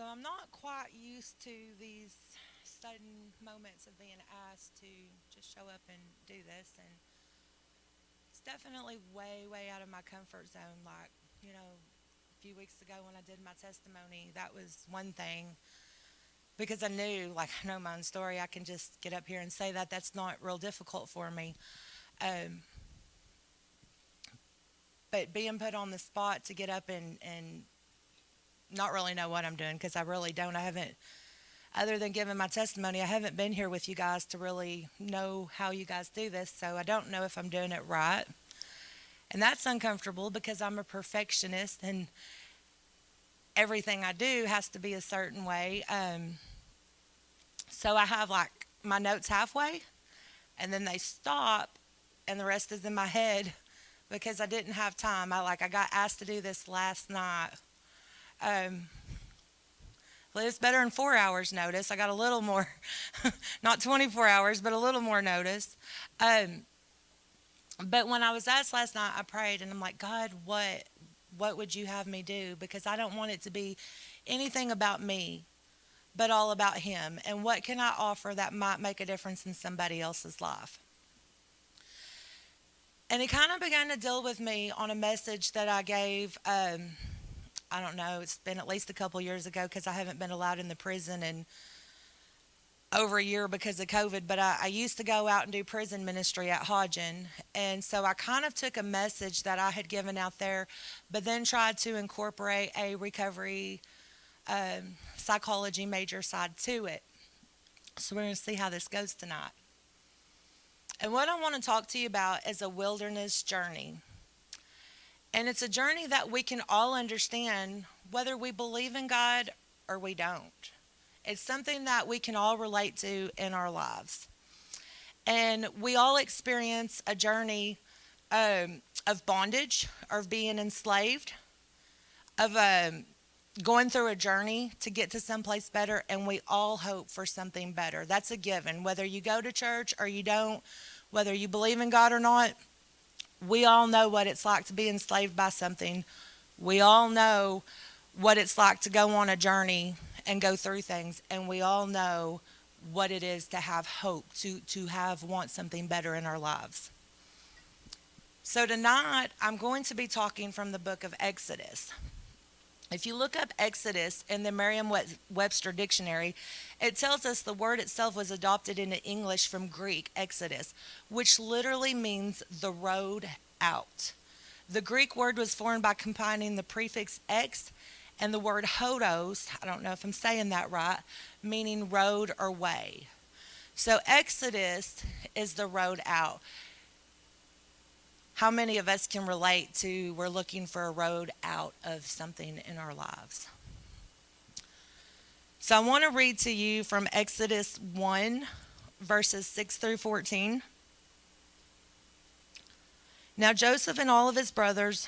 So I'm not quite used to these sudden moments of being asked to just show up and do this. And it's definitely way, way out of my comfort zone. Like, a few weeks ago when I did my testimony, that was one thing because I knew, like, I know my own story. I can just get up here and say that. That's not real difficult for me. Um, but being put on the spot to get up and not really know what I'm doing because I really don't. I haven't, other than giving my testimony, I haven't been here with you guys to really know how you guys do this. So I don't know if I'm doing it right. And that's uncomfortable because I'm a perfectionist and everything I do has to be a certain way. So I have like my notes halfway and then they stop and the rest is in my head because I didn't have time. I got asked to do this last night. Um, well, it's better than 4 hours notice. I got a little more, not 24 hours, but a little more notice. Um, but when I was asked last night, I prayed and I'm like, God, what would you have me do? Because I don't want it to be anything about me, but all about Him. And what can I offer that might make a difference in somebody else's life? And He kind of began to deal with me on a message that I gave. I don't know, it's been at least a couple years ago because I haven't been allowed in the prison in over a year because of COVID. But I used to go out and do prison ministry at Hodgen. And so I kind of took a message that I had given out there, but then tried to incorporate a recovery psychology major side to it. So we're going to see how this goes tonight. And what I want to talk to you about is a wilderness journey. And it's a journey that we can all understand whether we believe in God or we don't. It's something that we can all relate to in our lives. And we all experience a journey of bondage, of being enslaved, of going through a journey to get to someplace better, and we all hope for something better. That's a given. Whether you go to church or you don't, whether you believe in God or not, we all know what it's like to be enslaved by something. We all know what it's like to go on a journey and go through things, and we all know what it is to have hope, to have want something better in our lives. So tonight I'm going to be talking from the book of Exodus. If you look up Exodus in the Merriam-Webster dictionary, it tells us the word itself was adopted into English from Greek, Exodus, which literally means the road out. The Greek word was formed by combining the prefix ex and the word hodos, I don't know if I'm saying that right, meaning road or way. So Exodus is the road out. How many of us can relate to we're looking for a road out of something in our lives? So I want to read to you from Exodus 1, verses 6 through 14. Now Joseph and all of his brothers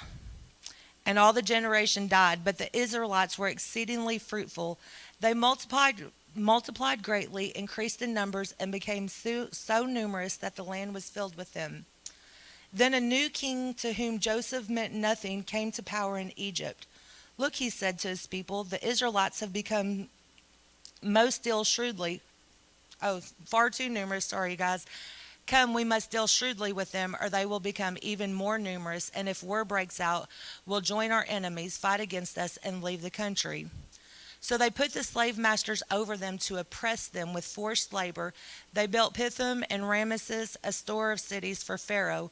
and all the generation died, but the Israelites were exceedingly fruitful. They multiplied greatly, increased in numbers, and became so numerous that the land was filled with them. Then a new king to whom Joseph meant nothing came to power in Egypt. Look, he said to his people, the Israelites have become most deal shrewdly. Oh, far too numerous. Sorry, you guys. Come, we must deal shrewdly with them, or they will become even more numerous. And if war breaks out, we'll join our enemies, fight against us, and leave the country. So they put the slave masters over them to oppress them with forced labor. They built Pithom and Ramesses, a store of cities for Pharaoh.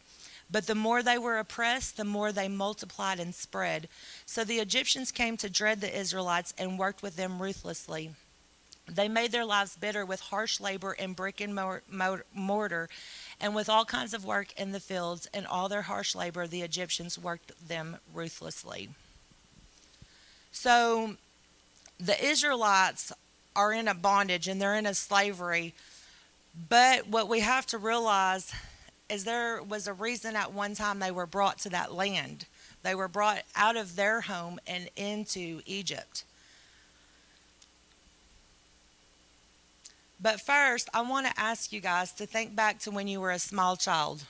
But the more they were oppressed, the more they multiplied and spread. So the Egyptians came to dread the Israelites and worked with them ruthlessly. They made their lives bitter with harsh labor and brick and mortar, and with all kinds of work in the fields. And all their harsh labor, the Egyptians worked them ruthlessly. So the Israelites are in a bondage and they're in a slavery. But what we have to realize is there was a reason at one time they were brought to that land. They were brought out of their home and into Egypt. But first, I want to ask you guys to think back to when you were a small child.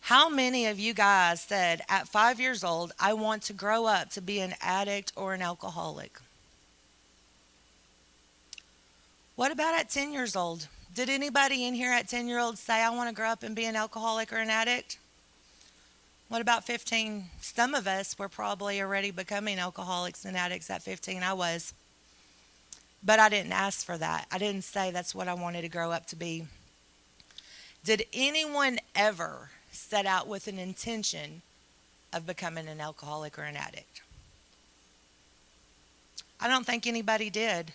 How many of you guys said at 5 years old, I want to grow up to be an addict or an alcoholic? What about at 10 years old? Did anybody in here at 10-year-olds say, I want to grow up and be an alcoholic or an addict? What about 15? Some of us were probably already becoming alcoholics and addicts at 15. I was. But I didn't ask for that. I didn't say that's what I wanted to grow up to be. Did anyone ever set out with an intention of becoming an alcoholic or an addict? I don't think anybody did.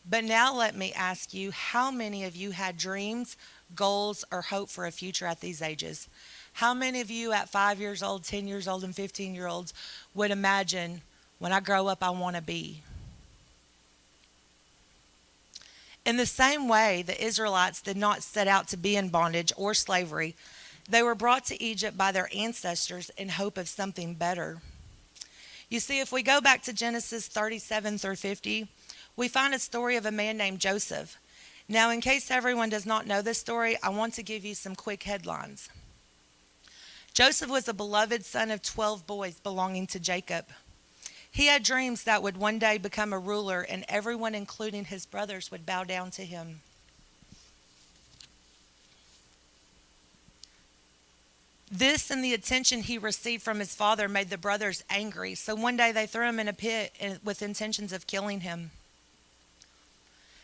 But now let me ask you, how many of you had dreams, goals, or hope for a future at these ages? How many of you at 5 years old, 10 years old, and 15-year-olds would imagine, when I grow up, I want to be? In the same way, the Israelites did not set out to be in bondage or slavery. They were brought to Egypt by their ancestors in hope of something better. You see, if we go back to Genesis 37 through 50, we find a story of a man named Joseph. Now, in case everyone does not know this story, I want to give you some quick headlines. Joseph was a beloved son of 12 boys belonging to Jacob. He had dreams that would one day become a ruler, and everyone, including his brothers, would bow down to him. This and the attention he received from his father made the brothers angry, so one day they threw him in a pit with intentions of killing him.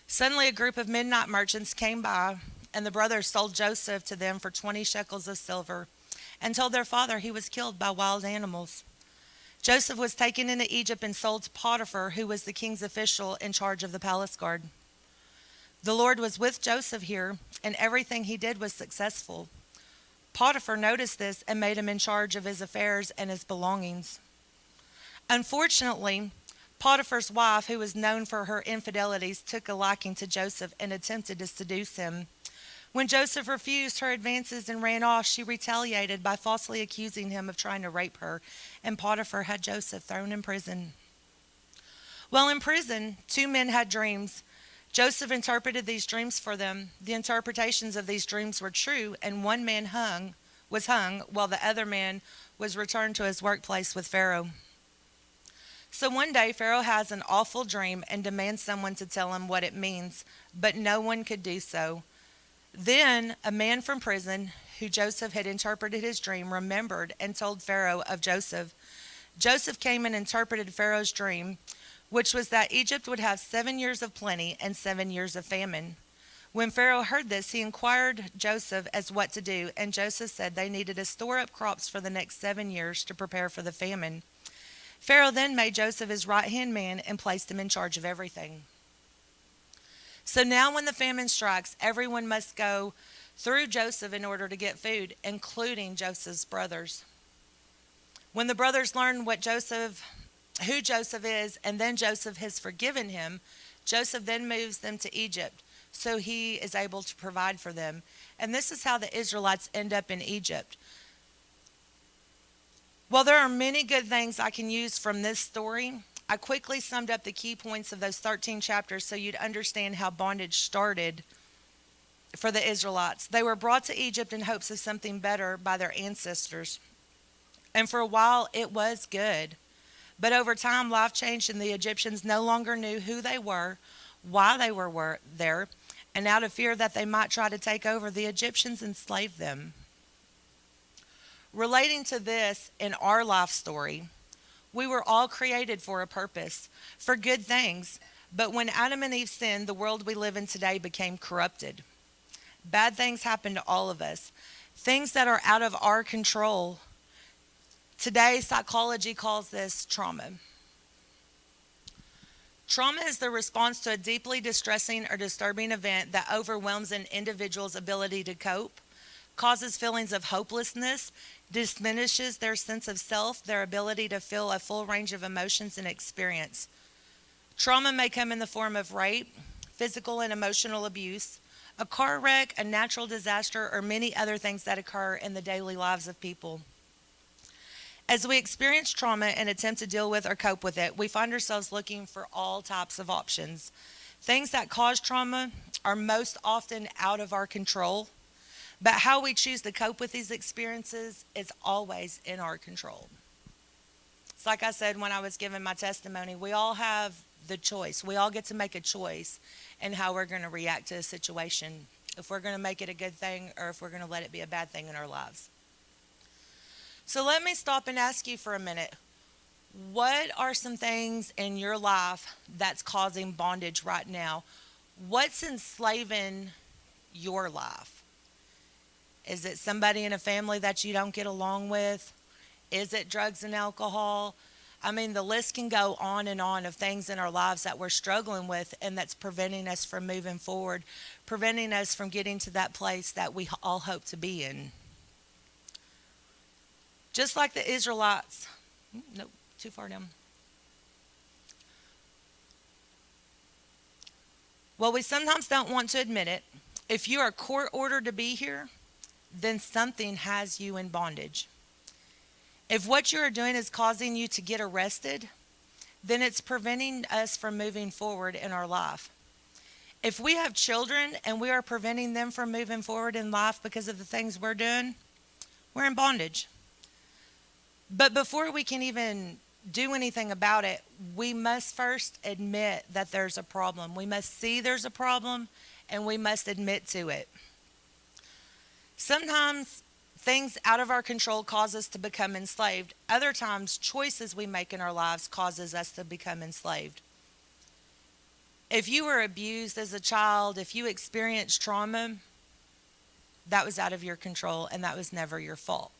Suddenly a group of midnight merchants came by, and the brothers sold Joseph to them for 20 shekels of silver and told their father he was killed by wild animals. Joseph was taken into Egypt and sold to Potiphar, who was the king's official in charge of the palace guard. The Lord was with Joseph here, and everything he did was successful. Potiphar noticed this and made him in charge of his affairs and his belongings. Unfortunately, Potiphar's wife, who was known for her infidelities, took a liking to Joseph and attempted to seduce him. When Joseph refused her advances and ran off, she retaliated by falsely accusing him of trying to rape her, and Potiphar had Joseph thrown in prison. While in prison, two men had dreams. Joseph interpreted these dreams for them. The interpretations of these dreams were true, and one man was hung, while the other man was returned to his workplace with Pharaoh. So one day, Pharaoh has an awful dream and demands someone to tell him what it means, but no one could do so. Then a man from prison, who Joseph had interpreted his dream, remembered and told Pharaoh of Joseph. Joseph came and interpreted Pharaoh's dream, which was that Egypt would have 7 years of plenty and 7 years of famine. When Pharaoh heard this, he inquired Joseph as what to do, and Joseph said they needed to store up crops for the next 7 years to prepare for the famine. Pharaoh then made Joseph his right-hand man and placed him in charge of everything. So now when the famine strikes, everyone must go through Joseph in order to get food, including Joseph's brothers. When the brothers learn who Joseph is, and then Joseph has forgiven him, Joseph then moves them to Egypt, so he is able to provide for them. And this is how the Israelites end up in Egypt. While there are many good things I can use from this story, I quickly summed up the key points of those 13 chapters so you'd understand how bondage started for the Israelites. They were brought to Egypt in hopes of something better by their ancestors. And for a while, it was good. But over time, life changed, and the Egyptians no longer knew who they were, why they were there, and out of fear that they might try to take over, the Egyptians enslaved them. Relating to this in our life story, we were all created for a purpose, for good things. But when Adam and Eve sinned, the world we live in today became corrupted. Bad things happen to all of us, things that are out of our control. Today, psychology calls this trauma. Trauma is the response to a deeply distressing or disturbing event that overwhelms an individual's ability to cope, causes feelings of hopelessness, diminishes their sense of self, their ability to feel a full range of emotions and experience. Trauma may come in the form of rape, physical and emotional abuse, a car wreck, a natural disaster, or many other things that occur in the daily lives of people. As we experience trauma and attempt to deal with or cope with it, we find ourselves looking for all types of options. Things that cause trauma are most often out of our control, but how we choose to cope with these experiences is always in our control. It's like I said when I was giving my testimony, we all have the choice. We all get to make a choice in how we're going to react to a situation. If we're going to make it a good thing or if we're going to let it be a bad thing in our lives. So let me stop and ask you for a minute. What are some things in your life that's causing bondage right now? What's enslaving your life? Is it somebody in a family that you don't get along with? Is it drugs and alcohol? I mean, the list can go on and on of things in our lives that we're struggling with and that's preventing us from moving forward, preventing us from getting to that place that we all hope to be in. Just like the Israelites. Nope, too far down. Well, we sometimes don't want to admit it. If you are court ordered to be here, then something has you in bondage. If what you are doing is causing you to get arrested, then it's preventing us from moving forward in our life. If we have children and we are preventing them from moving forward in life because of the things we're doing, we're in bondage. But before we can even do anything about it, we must first admit that there's a problem. We must see there's a problem and we must admit to it. Sometimes things out of our control cause us to become enslaved. Other times, choices we make in our lives causes us to become enslaved. If you were abused as a child, if you experienced trauma, that was out of your control and that was never your fault.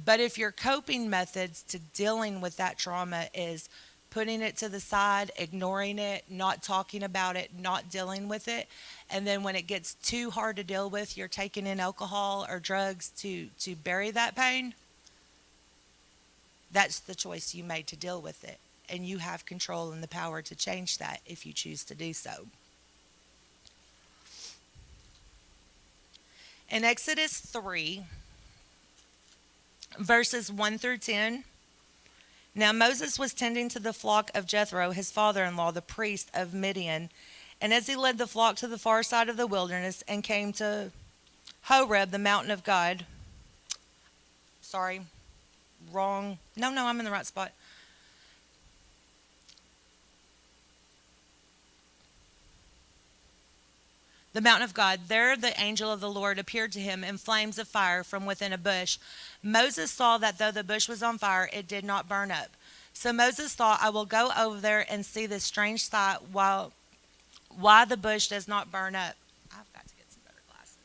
But if your coping methods to dealing with that trauma is putting it to the side, ignoring it, not talking about it, not dealing with it, and then when it gets too hard to deal with, you're taking in alcohol or drugs to bury that pain, that's the choice you made to deal with it. And you have control and the power to change that if you choose to do so. In Exodus 3, verses 1 through 10, now Moses was tending to the flock of Jethro, his father-in-law, the priest of Midian. And as he led the flock to the far side of the wilderness and came to Horeb, the mountain of God. Sorry, wrong. No, I'm in the right spot. The mountain of God. There the angel of the Lord appeared to him in flames of fire from within a bush. Moses saw that though the bush was on fire, it did not burn up. So Moses thought, I will go over there and see this strange sight why the bush does not burn up. I've got to get some better glasses.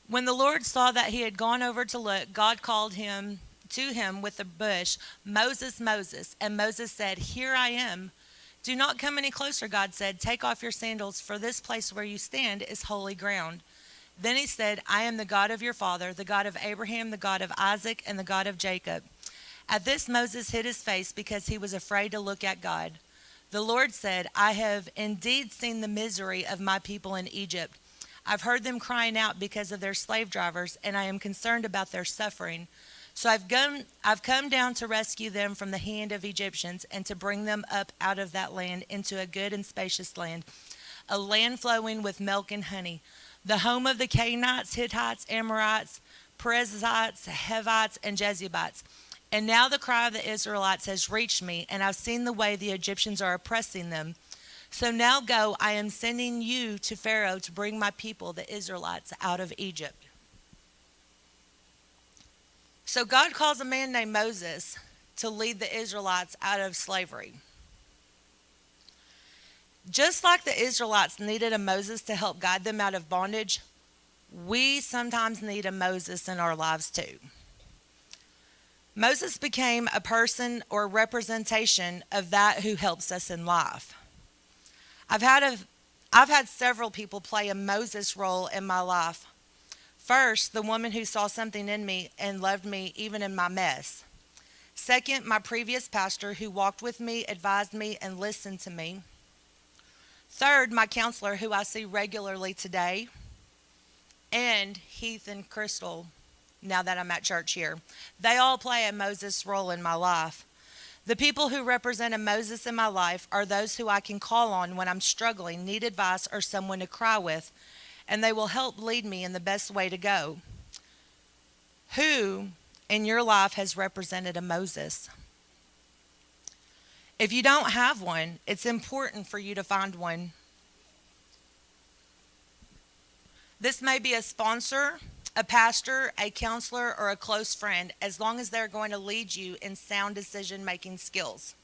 When the Lord saw that he had gone over to look, God called him to him with the bush, Moses, Moses. And Moses said, Here I am. Do not come any closer, God said. Take off your sandals, for this place where you stand is holy ground. Then he said, I am the God of your father, the God of Abraham, the God of Isaac, and the God of Jacob. At this Moses hid his face because he was afraid to look at God. The Lord said, I have indeed seen the misery of my people in Egypt. I've heard them crying out because of their slave drivers, and I am concerned about their suffering. So I've come down to rescue them from the hand of Egyptians and to bring them up out of that land into a good and spacious land, a land flowing with milk and honey, the home of the Canaanites, Hittites, Amorites, Perizzites, Hivites, and Jebusites. And now the cry of the Israelites has reached me, and I've seen the way the Egyptians are oppressing them. So now go, I am sending you to Pharaoh to bring my people, the Israelites, out of Egypt. So God calls a man named Moses to lead the Israelites out of slavery. Just like the Israelites needed a Moses to help guide them out of bondage, we sometimes need a Moses in our lives too. Moses became a person or representation of that who helps us in life. I've had several people play a Moses role in my life. First, the woman who saw something in me and loved me even in my mess. Second, my previous pastor who walked with me, advised me, and listened to me. Third, my counselor who I see regularly today. And Heath and Crystal, now that I'm at church here. They all play a Moses role in my life. The people who represent a Moses in my life are those who I can call on when I'm struggling, need advice, or someone to cry with, and they will help lead me in the best way to go. Who in your life has represented a Moses? If you don't have one, it's important for you to find one. This may be a sponsor, a pastor, a counselor, or a close friend, as long as they're going to lead you in sound decision making skills.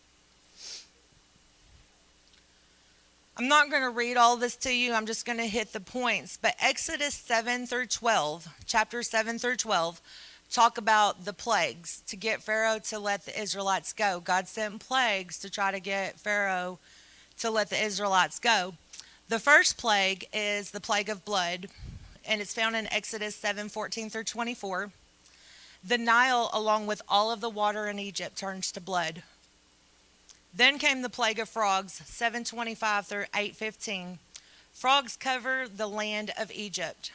I'm not going to read all this to you, I'm just going to hit the points. But Exodus 7 through 12, chapter 7 through 12, talk about the plagues to get Pharaoh to let the Israelites go. God sent plagues to try to get Pharaoh to let the Israelites go. The first plague is the plague of blood, and it's found in Exodus 7:14 through 24. The Nile, along with all of the water in Egypt, turns to blood. Then came the plague of frogs, 7:25 through 8:15. Frogs cover the land of Egypt.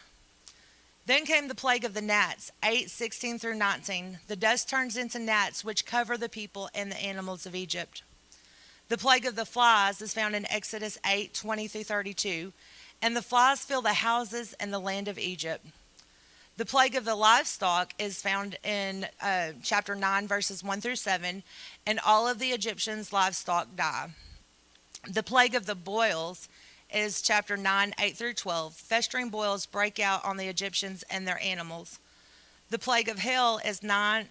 Then came the plague of the gnats, 8:16 through 19. The dust turns into gnats, which cover the people and the animals of Egypt. The plague of the flies is found in Exodus 8:20 through 32. And the flies fill the houses and the land of Egypt. The plague of the livestock is found in chapter 9, verses 1 through 7, and all of the Egyptians' livestock die. The plague of the boils is chapter 9, 8 through 12. Festering boils break out on the Egyptians and their animals. The plague of hail is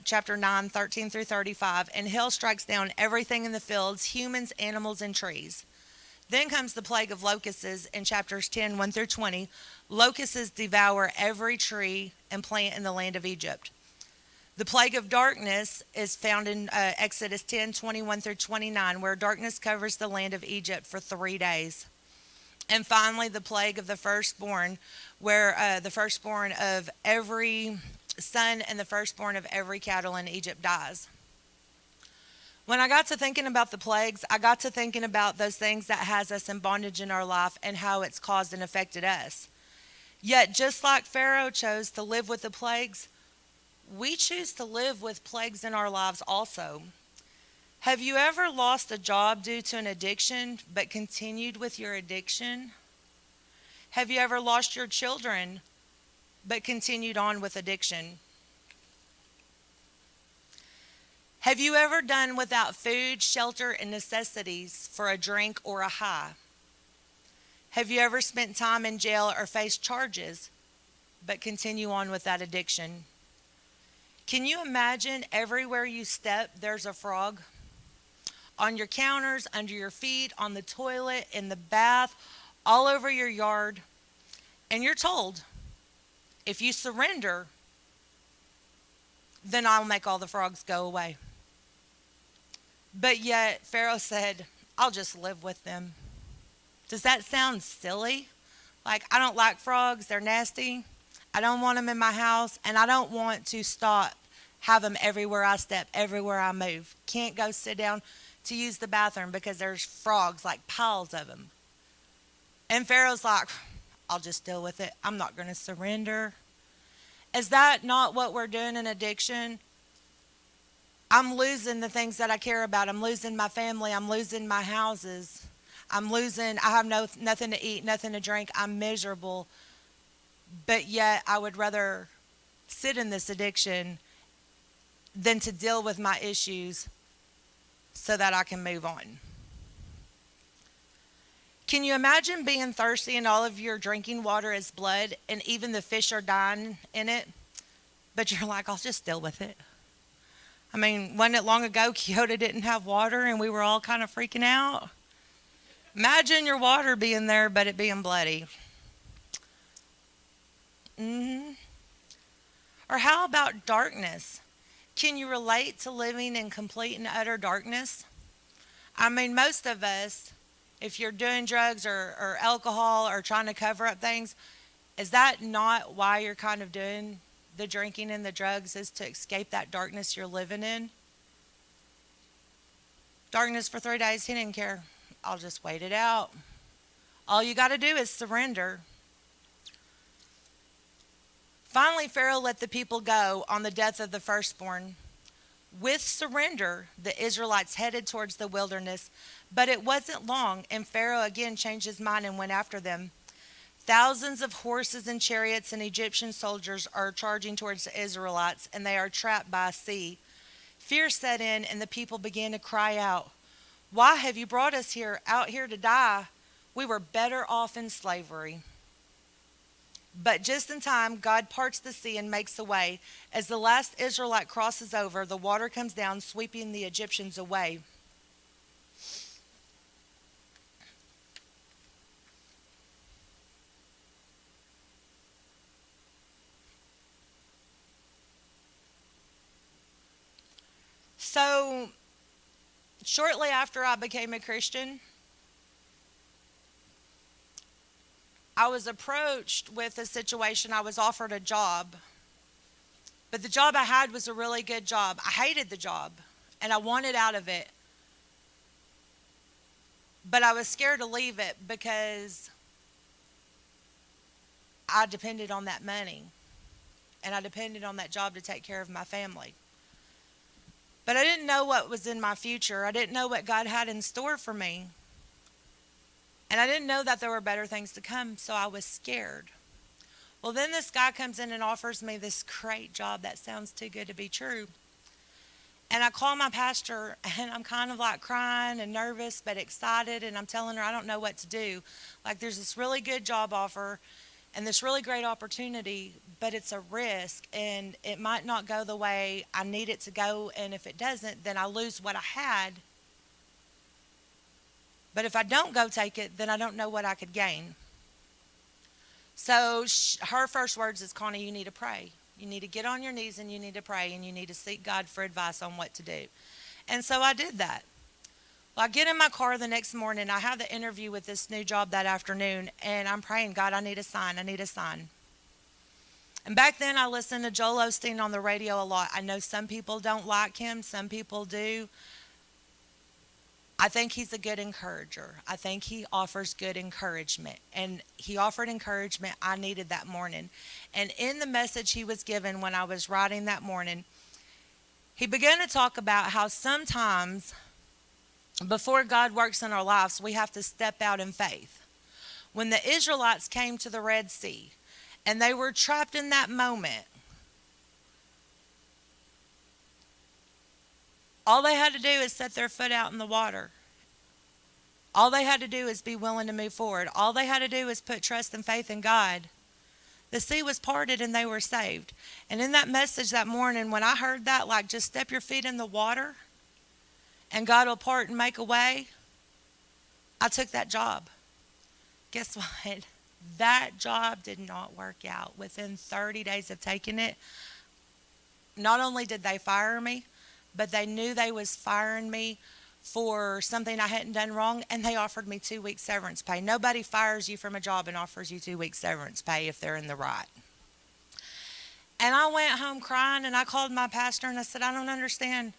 chapter 9, 13 through 35, and hail strikes down everything in the fields, humans, animals, and trees. Then comes the plague of locusts in chapters 10, 1 through 20. Locusts devour every tree and plant in the land of Egypt. The plague of darkness is found in Exodus 10, 21 through 29, where darkness covers the land of Egypt for 3 days. And finally, the plague of the firstborn, where the firstborn of every son and the firstborn of every cattle in Egypt dies. When I got to thinking about the plagues, I got to thinking about those things that has us in bondage in our life and how it's caused and affected us. Yet, just like Pharaoh chose to live with the plagues, we choose to live with plagues in our lives also. Have you ever lost a job due to an addiction but continued with your addiction? Have you ever lost your children but continued on with addiction? Have you ever done without food, shelter, and necessities for a drink or a high? Have you ever spent time in jail or faced charges but continue on with that addiction? Can you imagine everywhere you step, there's a frog? On your counters, under your feet, on the toilet, in the bath, all over your yard. And you're told, if you surrender, then I'll make all the frogs go away. But yet Pharaoh said, I'll just live with them. Does that sound silly? Like, I don't like frogs, they're nasty. I don't want them in my house, and I don't want to have them everywhere I step, everywhere I move. Can't go sit down to use the bathroom because there's frogs, like piles of them. And Pharaoh's like, I'll just deal with it. I'm not going to surrender. Is that not what we're doing in addiction? I'm losing the things that I care about. I'm losing my family. I'm losing my houses. I have nothing to eat, nothing to drink. I'm miserable. But yet I would rather sit in this addiction than to deal with my issues so that I can move on. Can you imagine being thirsty and all of your drinking water is blood and even the fish are dying in it? But you're like, I'll just deal with it. I mean, wasn't it long ago Kyoto didn't have water and we were all kind of freaking out? Imagine your water being there, but it being bloody. Or how about darkness? Can you relate to living in complete and utter darkness? I mean, most of us, if you're doing drugs or alcohol or trying to cover up things, is that not why you're kind of doing the drinking and the drugs, is to escape that darkness you're living in? Darkness for 3 days, he didn't care. I'll just wait it out. All you got to do is surrender. Finally, Pharaoh let the people go on the death of the firstborn. With surrender, the Israelites headed towards the wilderness, but it wasn't long, and Pharaoh again changed his mind and went after them. Thousands of horses and chariots and Egyptian soldiers are charging towards the Israelites, and they are trapped by a sea. Fear set in, and the people began to cry out, Why have you brought us here out here to die? We were better off in slavery. But just in time, God parts the sea and makes a way. As the last Israelite crosses over, the water comes down, sweeping the Egyptians away. So, shortly after I became a Christian, I was approached with a situation. I was offered a job, but the job I had was a really good job. I hated the job and I wanted out of it, but I was scared to leave it because I depended on that money and I depended on that job to take care of my family. But I didn't know what was in my future. I didn't know what God had in store for me. And I didn't know that there were better things to come, so I was scared. Well, then this guy comes in and offers me this great job that sounds too good to be true. And I call my pastor, and I'm kind of like crying and nervous but excited, and I'm telling her I don't know what to do. Like, there's this really good job offer and this really great opportunity, but it's a risk, and it might not go the way I need it to go, and if it doesn't, then I lose what I had. But if I don't go take it, then I don't know what I could gain. So her first words is, Connie, you need to pray. You need to get on your knees and you need to pray and you need to seek God for advice on what to do. And so I did that. Well, I get in my car the next morning. I have the interview with this new job that afternoon, and I'm praying, God, I need a sign. I need a sign. And back then, I listened to Joel Osteen on the radio a lot. I know some people don't like him. Some people do. I think he's a good encourager. I think he offers good encouragement. And he offered encouragement I needed that morning. And in the message he was given when I was writing that morning, he began to talk about how sometimes before God works in our lives, we have to step out in faith. When the Israelites came to the Red Sea and they were trapped in that moment, all they had to do is set their foot out in the water. All they had to do is be willing to move forward. All they had to do is put trust and faith in God. The sea was parted and they were saved. And in that message that morning, when I heard that, like, just step your feet in the water and God will part and make a way, I took that job. Guess what? That job did not work out. Within 30 days of taking it, not only did they fire me, but they knew they was firing me for something I hadn't done wrong, and they offered me 2 weeks severance pay. Nobody fires you from a job and offers you 2 weeks severance pay if they're in the right. And I went home crying, and I called my pastor, and I said, I don't understand.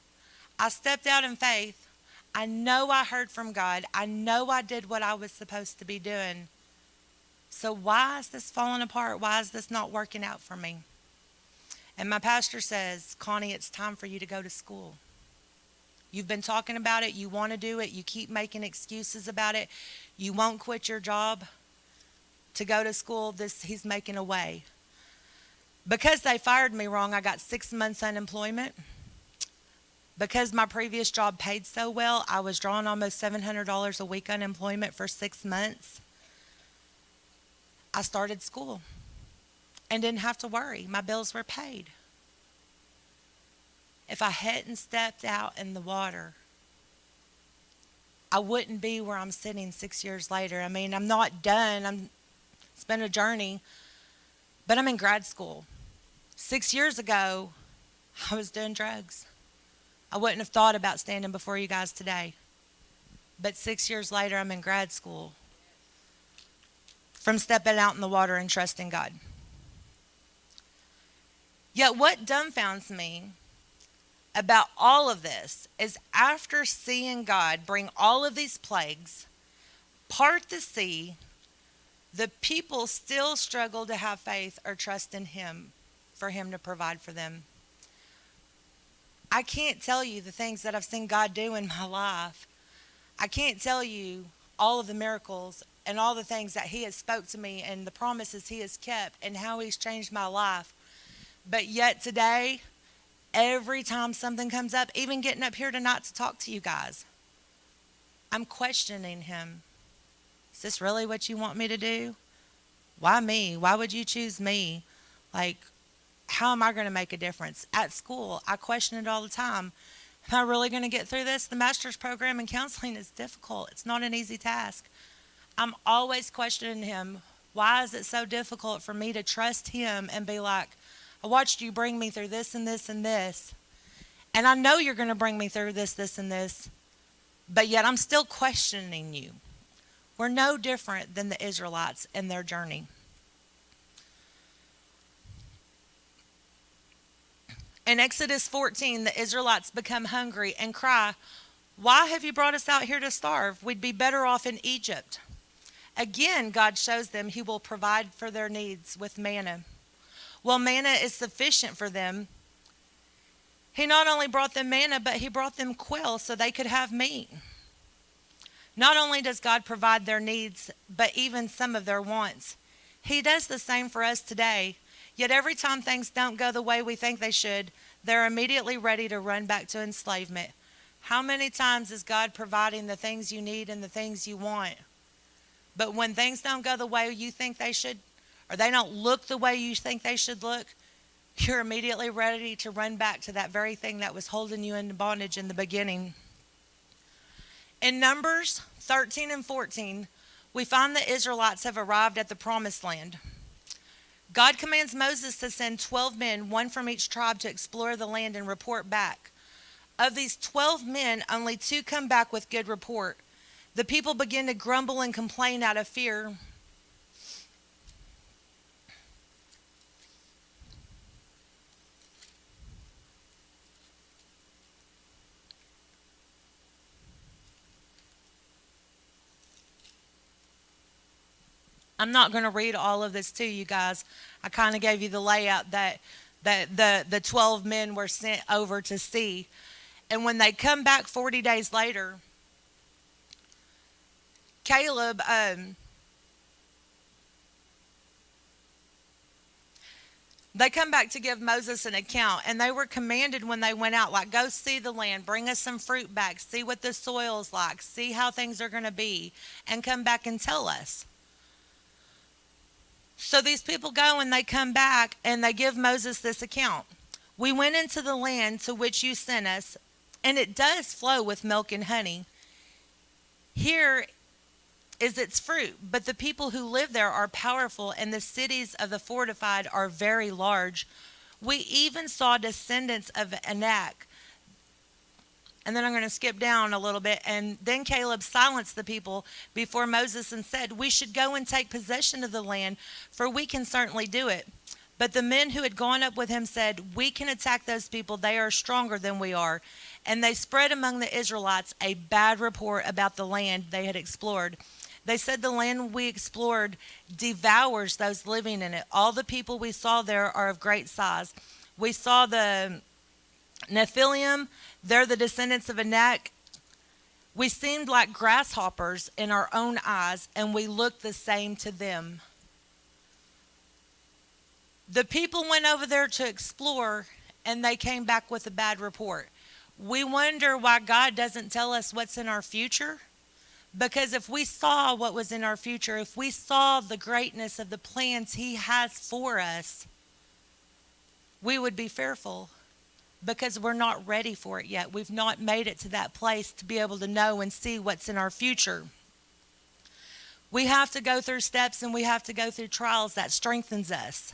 I stepped out in faith. I know I heard from God. I know I did what I was supposed to be doing. So why is this falling apart? Why is this not working out for me? And my pastor says, Connie, it's time for you to go to school. You've been talking about it. You want to do it. You keep making excuses about it. You won't quit your job to go to school. He's making a way. Because they fired me wrong, I got 6 months unemployment. Because my previous job paid so well, I was drawing almost $700 a week unemployment for 6 months. I started school and didn't have to worry. My bills were paid. If I hadn't stepped out in the water, I wouldn't be where I'm sitting 6 years later. I mean, I'm not done. It's been a journey, but I'm in grad school. 6 years ago, I was doing drugs. I wouldn't have thought about standing before you guys today. But 6 years later, I'm in grad school from stepping out in the water and trusting God. Yet what dumbfounds me about all of this is after seeing God bring all of these plagues, part the sea, the people still struggle to have faith or trust in Him for Him to provide for them. I can't tell you the things that I've seen God do in my life. I can't tell you all of the miracles and all the things that He has spoke to me and the promises He has kept and how He's changed my life. But yet today, every time something comes up, even getting up here tonight to talk to you guys, I'm questioning him. Is this really what you want me to do? Why me? Why would you choose me? Like, how am I going to make a difference? At school, I question it all the time. Am I really going to get through this? The master's program in counseling is difficult. It's not an easy task. I'm always questioning him. Why is it so difficult for me to trust him and be like, I watched you bring me through this and this and this. And I know you're going to bring me through this, this, and this. But yet I'm still questioning you. We're no different than the Israelites in their journey. In Exodus 14, the Israelites become hungry and cry, why have you brought us out here to starve? We'd be better off in Egypt. Again, God shows them he will provide for their needs with manna. Well, manna is sufficient for them. He not only brought them manna, but he brought them quail so they could have meat. Not only does God provide their needs, but even some of their wants. He does the same for us today. Yet every time things don't go the way we think they should, they're immediately ready to run back to enslavement. How many times is God providing the things you need and the things you want? But when things don't go the way you think they should, or they don't look the way you think they should look, you're immediately ready to run back to that very thing that was holding you in bondage in the beginning. In Numbers 13 and 14, we find the Israelites have arrived at the promised land. God commands Moses to send 12 men, one from each tribe, to explore the land and report back. Of these 12 men, only 2 come back with good report. The people begin to grumble and complain out of fear. I'm not going to read all of this to you guys. I kind of gave you the layout that the 12 men were sent over to see. And when they come back 40 days later, Caleb, they come back to give Moses an account, and they were commanded when they went out, like, go see the land, bring us some fruit back, see what the soil's like, see how things are going to be, and come back and tell us. So these people go and they come back and they give Moses this account. We went into the land to which you sent us, and it does flow with milk and honey. Here is its fruit, but the people who live there are powerful, and the cities of the fortified are very large. We even saw descendants of Anak. And then I'm going to skip down a little bit. And then Caleb silenced the people before Moses and said, we should go and take possession of the land, for we can certainly do it. But the men who had gone up with him said, we can attack those people. They are stronger than we are. And they spread among the Israelites a bad report about the land they had explored. They said the land we explored devours those living in it. All the people we saw there are of great size. We saw the Nephilim, they're the descendants of Anak. We seemed like grasshoppers in our own eyes, and we looked the same to them. The people went over there to explore, and they came back with a bad report. We wonder why God doesn't tell us what's in our future. Because if we saw what was in our future, if we saw the greatness of the plans he has for us, we would be fearful. Because we're not ready for it yet. We've not made it to that place to be able to know and see what's in our future. We have to go through steps, and we have to go through trials that strengthens us.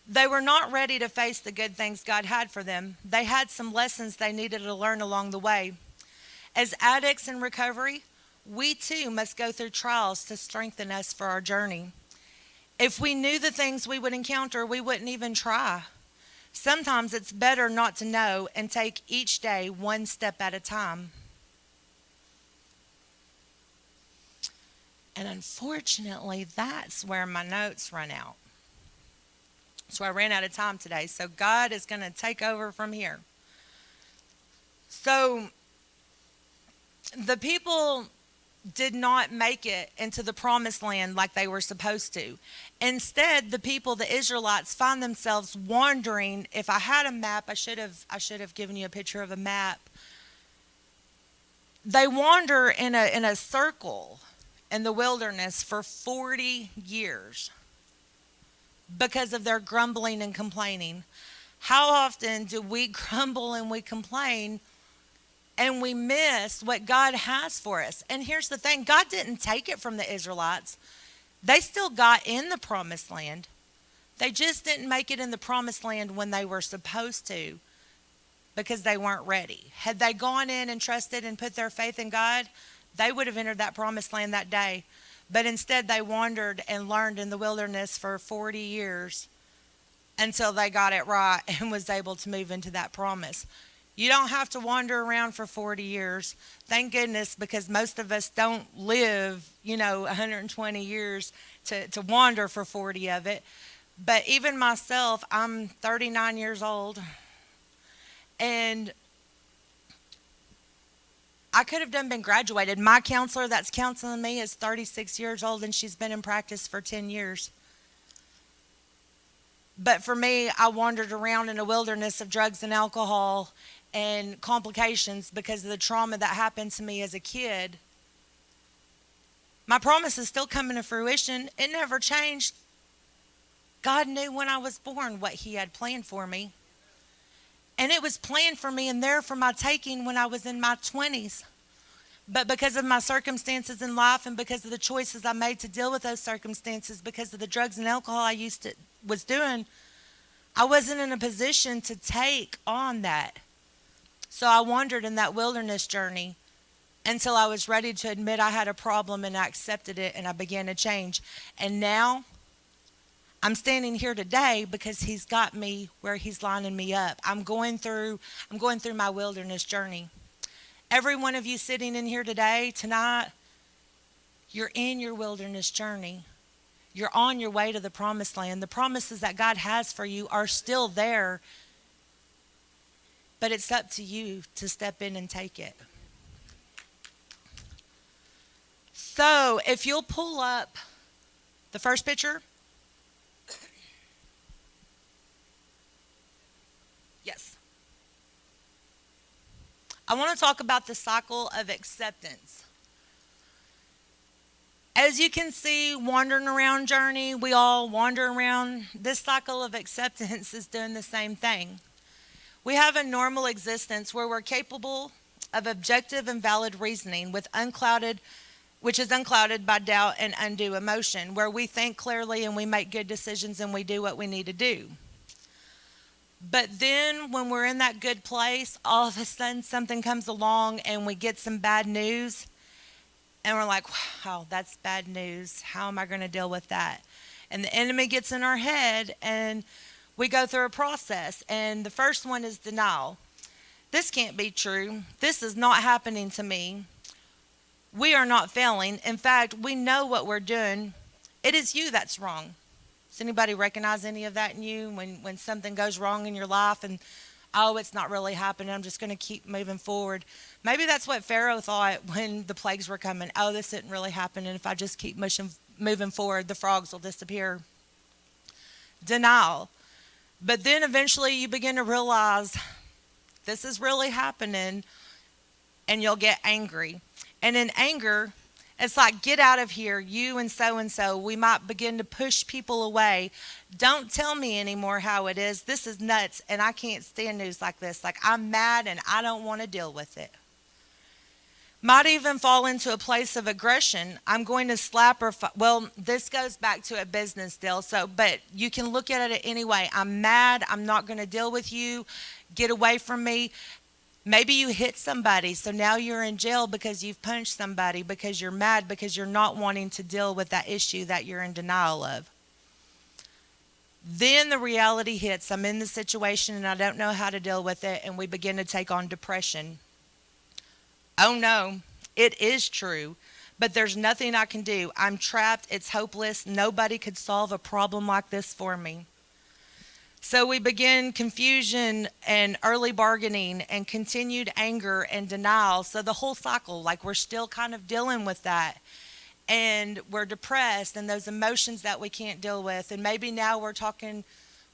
They were not ready to face the good things God had for them. They had some lessons they needed to learn along the way. As addicts in recovery, we too must go through trials to strengthen us for our journey. If we knew the things we would encounter, we wouldn't even try. Sometimes it's better not to know and take each day one step at a time. And unfortunately, that's where my notes run out. So I ran out of time today. So God is going to take over from here. So the people did not make it into the promised land like they were supposed to. Instead, the people, the Israelites, find themselves wandering. If I had a map, I should have given you a picture of a map. They wander in a circle in the wilderness for 40 years because of their grumbling and complaining. How often do we grumble and we complain and we miss what God has for us? And here's the thing, God didn't take it from the Israelites. They still got in the promised land. They just didn't make it in the promised land when they were supposed to because they weren't ready. Had they gone in and trusted and put their faith in God, they would have entered that promised land that day. But instead, they wandered and learned in the wilderness for 40 years until they got it right and was able to move into that promise. You don't have to wander around for 40 years. Thank goodness, because most of us don't live, 120 years to wander for 40 of it. But even myself, I'm 39 years old, and I could have been graduated. My counselor that's counseling me is 36 years old, and she's been in practice for 10 years. But for me, I wandered around in a wilderness of drugs and alcohol and complications because of the trauma that happened to me as a kid. My promise is still coming to fruition. It never changed. God knew when I was born what He had planned for me. And it was planned for me and there for my taking when I was in my 20s. But because of my circumstances in life and because of the choices I made to deal with those circumstances, because of the drugs and alcohol I was doing, I wasn't in a position to take on that. So I wandered in that wilderness journey until I was ready to admit I had a problem, and I accepted it and I began to change. And now I'm standing here today because He's got me where He's lining me up. I'm going through my wilderness journey. Every one of you sitting in here today, tonight, you're in your wilderness journey. You're on your way to the promised land. The promises that God has for you are still there, but it's up to you to step in and take it. So if you'll pull up the first picture. Yes. I want to talk about the cycle of acceptance. As you can see, wandering around journey, we all wander around. This cycle of acceptance is doing the same thing. We have a normal existence where we're capable of objective and valid reasoning which is unclouded by doubt and undue emotion, where we think clearly and we make good decisions and we do what we need to do. But then when we're in that good place, all of a sudden something comes along and we get some bad news. And we're like, wow, that's bad news. How am I going to deal with that? And the enemy gets in our head and we go through a process. And the first one is denial. This can't be true. This is not happening to me. We are not failing. In fact, we know what we're doing. It is you that's wrong. Does anybody recognize any of that in you when something goes wrong in your life and, oh, it's not really happening, I'm just going to keep moving forward? Maybe that's what Pharaoh thought when the plagues were coming. Oh, this isn't really happening. If I just keep moving forward, the frogs will disappear. Denial. But then eventually you begin to realize this is really happening, and you'll get angry. And in anger, it's like, get out of here, you and so. We might begin to push people away. Don't tell me anymore how it is. This is nuts, and I can't stand news like this. Like, I'm mad, and I don't want to deal with it. Might even fall into a place of aggression. I'm going to slap or well, this goes back to a business deal. But you can look at it anyway. I'm mad. I'm not going to deal with you. Get away from me. Maybe you hit somebody, so now you're in jail because you've punched somebody, because you're mad, because you're not wanting to deal with that issue that you're in denial of. Then the reality hits. I'm in the situation and I don't know how to deal with it, and we begin to take on depression. Oh no, it is true, but there's nothing I can do. I'm trapped. It's hopeless. Nobody could solve a problem like this for me. So we begin confusion and early bargaining and continued anger and denial. So the whole cycle, like, we're still kind of dealing with that. And we're depressed and those emotions that we can't deal with. And maybe now we're talking,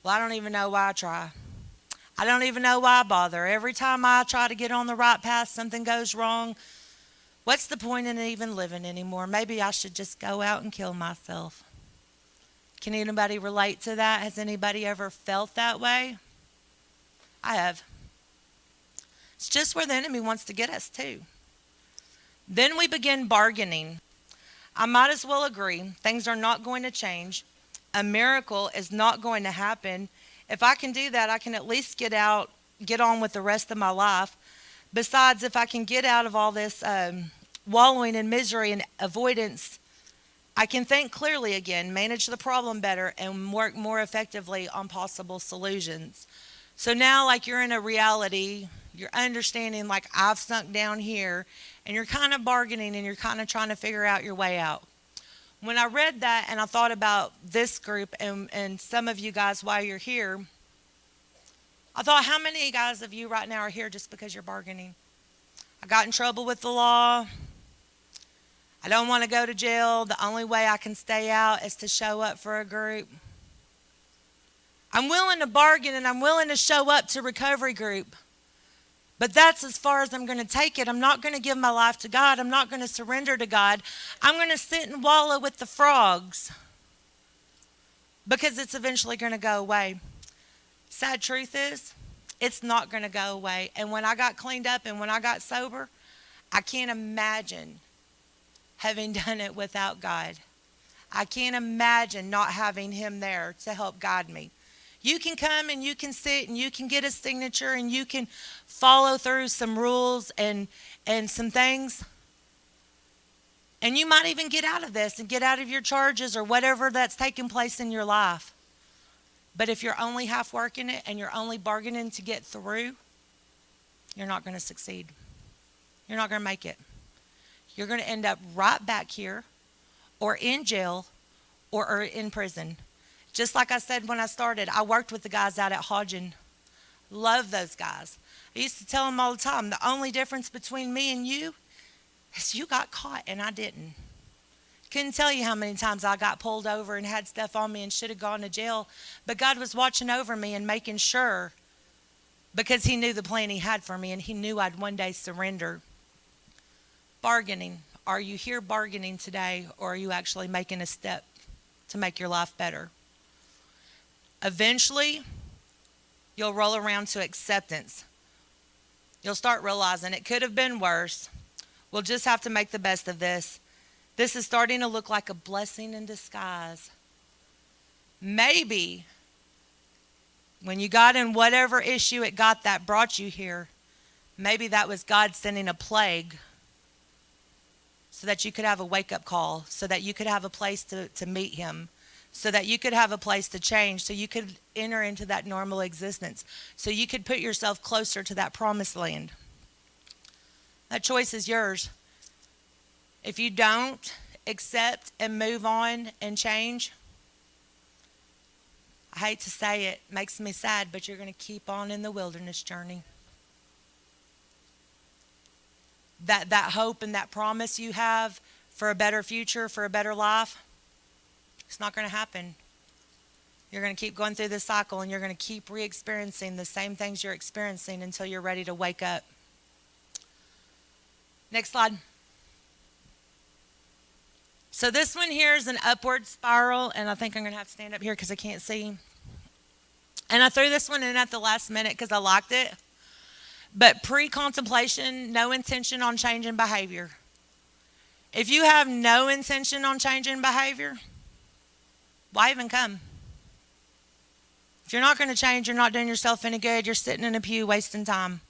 well, I don't even know why I try. I don't even know why I bother. Every time I try to get on the right path, something goes wrong. What's the point in even living anymore? Maybe I should just go out and kill myself. Can anybody relate to that? Has anybody ever felt that way? I have. It's just where the enemy wants to get us, too. Then we begin bargaining. I might as well agree. Things are not going to change. A miracle is not going to happen. If I can do that, I can at least get on with the rest of my life. Besides, if I can get out of all this wallowing in misery and avoidance, I can think clearly again, manage the problem better, and work more effectively on possible solutions. So now, like, you're in a reality, you're understanding, like, I've sunk down here, and you're kind of bargaining and you're kind of trying to figure out your way out. When I read that and I thought about this group and some of you guys while you're here, I thought, how many guys of you right now are here just because you're bargaining? I got in trouble with the law. I don't want to go to jail. The only way I can stay out is to show up for a group. I'm willing to bargain and I'm willing to show up to recovery group. But that's as far as I'm going to take it. I'm not going to give my life to God. I'm not going to surrender to God. I'm going to sit and wallow with the frogs because it's eventually going to go away. Sad truth is, it's not going to go away. And when I got cleaned up and when I got sober, I can't imagine having done it without God. I can't imagine not having Him there to help guide me. You can come and you can sit and you can get a signature and you can follow through some rules and some things. And you might even get out of this and get out of your charges or whatever that's taking place in your life. But if you're only half working it and you're only bargaining to get through, you're not going to succeed. You're not going to make it. You're going to end up right back here or in jail or in prison. Just like I said when I started, I worked with the guys out at Hodgen. Love those guys. I used to tell them all the time, the only difference between me and you is you got caught and I didn't. Couldn't tell you how many times I got pulled over and had stuff on me and should have gone to jail. But God was watching over me and making sure, because He knew the plan He had for me and He knew I'd one day surrender. Bargaining. Are you here bargaining today, or are you actually making a step to make your life better? Eventually, you'll roll around to acceptance. You'll start realizing it could have been worse. We'll just have to make the best of this. This is starting to look like a blessing in disguise. Maybe when you got in whatever issue it got that brought you here, maybe that was God sending a plague so that you could have a wake-up call, so that you could have a place to meet Him, so that you could have a place to change, so you could enter into that normal existence, so you could put yourself closer to that promised land. That choice is yours. If you don't accept and move on and change, I hate to say it, makes me sad, but you're going to keep on in the wilderness journey. That hope and that promise you have for a better future, for a better life, it's not going to happen. You're going to keep going through this cycle and you're going to keep re-experiencing the same things you're experiencing until you're ready to wake up. Next slide. So this one here is an upward spiral, and I think I'm going to have to stand up here because I can't see. And I threw this one in at the last minute because I liked it. But pre-contemplation, no intention on changing behavior. If you have no intention on changing behavior, why even come? If you're not going to change, you're not doing yourself any good. You're sitting in a pew wasting time.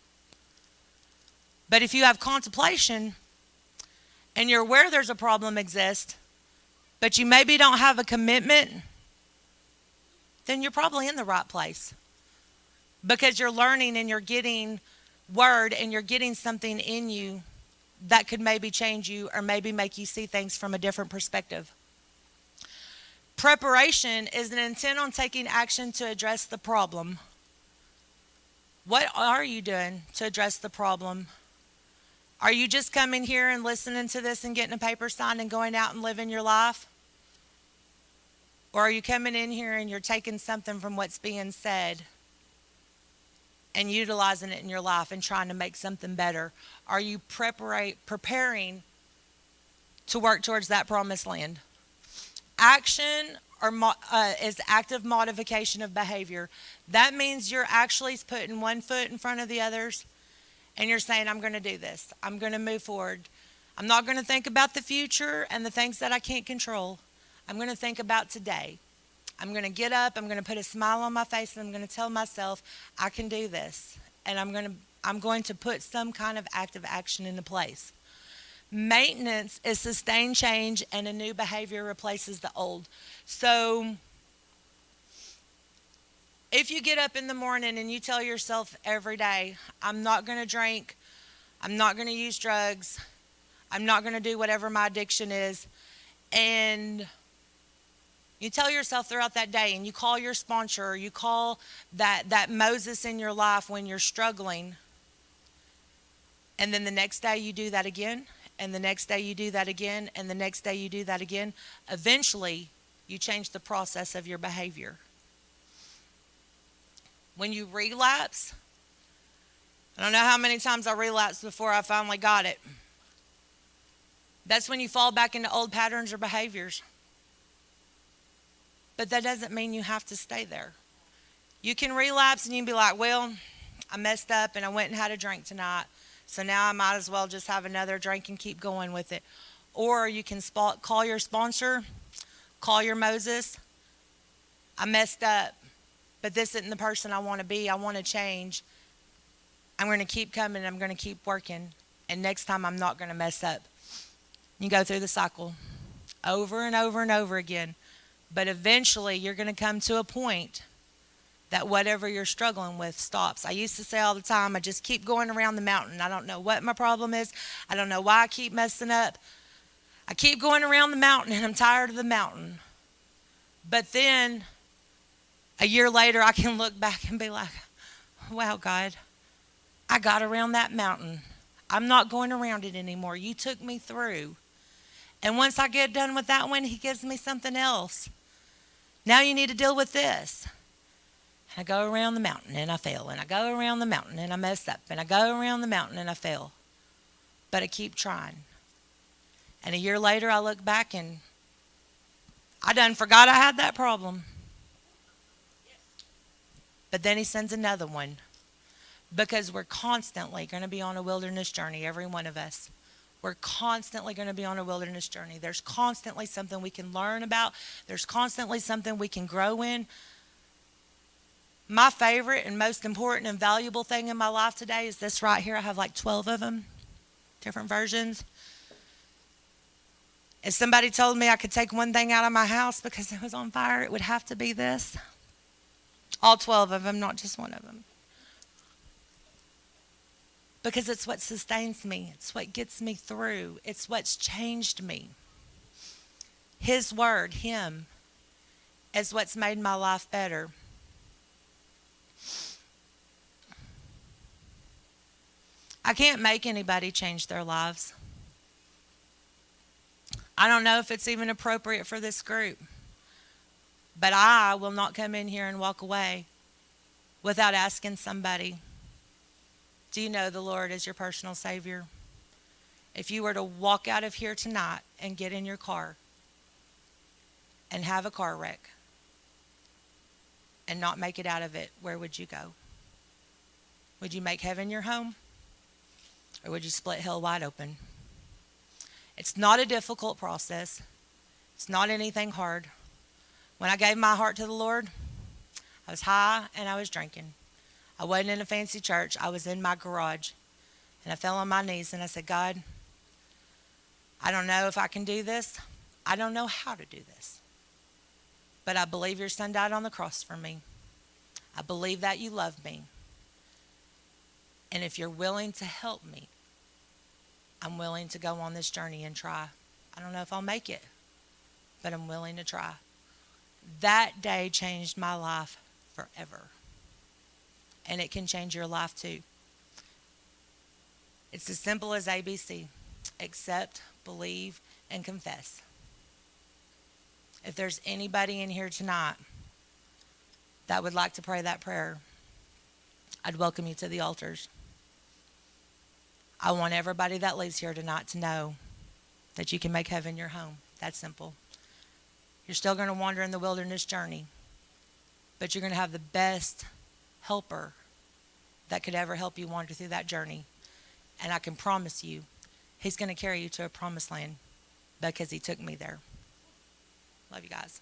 But if you have contemplation and you're aware there's a problem exists, but you maybe don't have a commitment, then you're probably in the right place. Because you're learning and you're getting word and you're getting something in you that could maybe change you or maybe make you see things from a different perspective. Preparation is an intent on taking action to address the problem. What are you doing to address the problem? Are you just coming here and listening to this and getting a paper signed and going out and living your life? Or are you coming in here and you're taking something from what's being said and utilizing it in your life and trying to make something better? Are you preparing to work towards that promised land? Action is active modification of behavior. That means you're actually putting one foot in front of the others and you're saying, I'm going to do this. I'm going to move forward. I'm not going to think about the future and the things that I can't control. I'm going to think about today. I'm going to get up, I'm going to put a smile on my face, and I'm going to tell myself, I can do this. And I'm going to put some kind of active action into place. Maintenance is sustained change, and a new behavior replaces the old. So if you get up in the morning and you tell yourself every day, I'm not going to drink, I'm not going to use drugs, I'm not going to do whatever my addiction is, and you tell yourself throughout that day, and you call your sponsor, or you call that Moses in your life when you're struggling, and then the next day you do that again, and the next day you do that again, and the next day you do that again, eventually you change the process of your behavior. When you relapse, I don't know how many times I relapsed before I finally got it. That's when you fall back into old patterns or behaviors. But that doesn't mean you have to stay there. You can relapse and you can be like, well, I messed up and I went and had a drink tonight, so now I might as well just have another drink and keep going with it. Or you can call your sponsor, call your Moses. I messed up, but this isn't the person I want to be. I want to change. I'm going to keep coming. I'm going to keep working. And next time I'm not going to mess up. You go through the cycle over and over and over again. But eventually you're going to come to a point that whatever you're struggling with stops. I used to say all the time, I just keep going around the mountain. I don't know what my problem is. I don't know why I keep messing up. I keep going around the mountain and I'm tired of the mountain. But then a year later I can look back and be like, wow, God, I got around that mountain. I'm not going around it anymore. You took me through. And once I get done with that one, he gives me something else. Now you need to deal with this. And I go around the mountain and I fail. And I go around the mountain and I mess up. And I go around the mountain and I fail. But I keep trying. And a year later I look back and I done forgot I had that problem. But then he sends another one. Because we're constantly going to be on a wilderness journey, every one of us. We're constantly going to be on a wilderness journey. There's constantly something we can learn about. There's constantly something we can grow in. My favorite and most important and valuable thing in my life today is this right here. I have like 12 of them, different versions. If somebody told me I could take one thing out of my house because it was on fire, it would have to be this. All 12 of them, not just one of them. Because it's what sustains me. It's what gets me through. It's what's changed me. His word, him, is what's made my life better. I can't make anybody change their lives. I don't know if it's even appropriate for this group. But I will not come in here and walk away without asking somebody, do you know the Lord as your personal Savior? If you were to walk out of here tonight and get in your car and have a car wreck and not make it out of it, where would you go? Would you make heaven your home? Or would you split hell wide open? It's not a difficult process. It's not anything hard. When I gave my heart to the Lord, I was high and I was drinking. I wasn't in a fancy church. I was in my garage. And I fell on my knees and I said, God, I don't know if I can do this. I don't know how to do this. But I believe your son died on the cross for me. I believe that you love me. And if you're willing to help me, I'm willing to go on this journey and try. I don't know if I'll make it, but I'm willing to try. That day changed my life forever. And it can change your life too. It's as simple as ABC. Accept, believe, and confess. If there's anybody in here tonight that would like to pray that prayer, I'd welcome you to the altars. I want everybody that leaves here tonight to know that you can make heaven your home. That's simple. You're still going to wander in the wilderness journey, but you're going to have the best helper that could ever help you wander through that journey. And I can promise you, he's going to carry you to a promised land because he took me there. Love you guys.